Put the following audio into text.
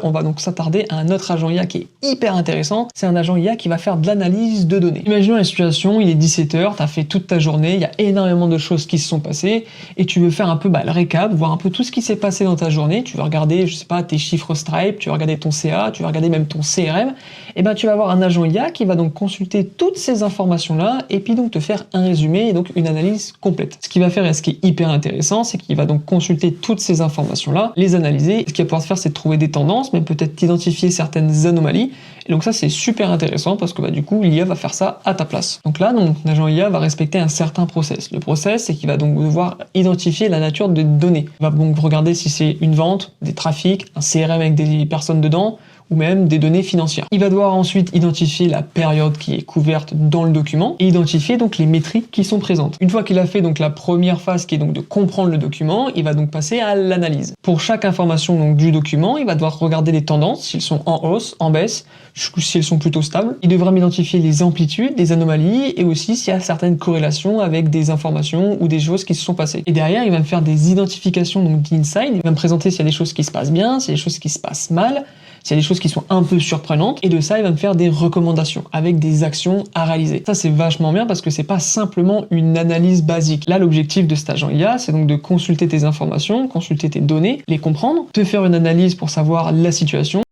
On va donc s'attarder à un autre agent IA qui est hyper intéressant. C'est un agent IA qui va faire de l'analyse de données. Imaginons la situation, il est 17h, tu as fait toute ta journée, il y a énormément de choses qui se sont passées et tu veux faire un peu le récap, voir un peu tout ce qui s'est passé dans ta journée. Tu veux regarder, je sais pas, tes chiffres Stripe, tu veux regarder ton CA, tu veux regarder même ton CRM. Et ben tu vas avoir un agent IA qui va donc consulter toutes ces informations-là et puis donc te faire un résumé et donc une analyse complète. Ce qu'il va faire et ce qui est hyper intéressant, c'est qu'il va donc consulter toutes ces informations-là, les analyser. Ce qu'il va pouvoir faire, c'est de trouver des tendances, mais peut-être identifier certaines anomalies. Et donc ça, c'est super intéressant parce que du coup, l'IA va faire ça à ta place. Donc là, donc, l'agent IA va respecter un certain process. Le process, c'est qu'il va donc devoir identifier la nature des données. Il va donc regarder si c'est une vente, des trafics, un CRM avec des personnes dedans, ou même des données financières. Il va devoir ensuite identifier la période qui est couverte dans le document et identifier donc les métriques qui sont présentes. Une fois qu'il a fait donc la première phase qui est donc de comprendre le document, il va donc passer à l'analyse. Pour chaque information donc du document, il va devoir regarder les tendances, s'ils sont en hausse, en baisse, si elles sont plutôt stables. Il devra identifier les amplitudes, les anomalies et aussi s'il y a certaines corrélations avec des informations ou des choses qui se sont passées. Et derrière, il va me faire des identifications donc d'inside. Il va me présenter s'il y a des choses qui se passent bien, s'il y a des choses qui se passent mal, s'il y a des choses qui sont un peu surprenantes, et de ça, il va me faire des recommandations avec des actions à réaliser. Ça, c'est vachement bien parce que c'est pas simplement une analyse basique. Là, l'objectif de cet agent IA, c'est donc de consulter tes informations, consulter tes données, les comprendre, te faire une analyse pour savoir la situation,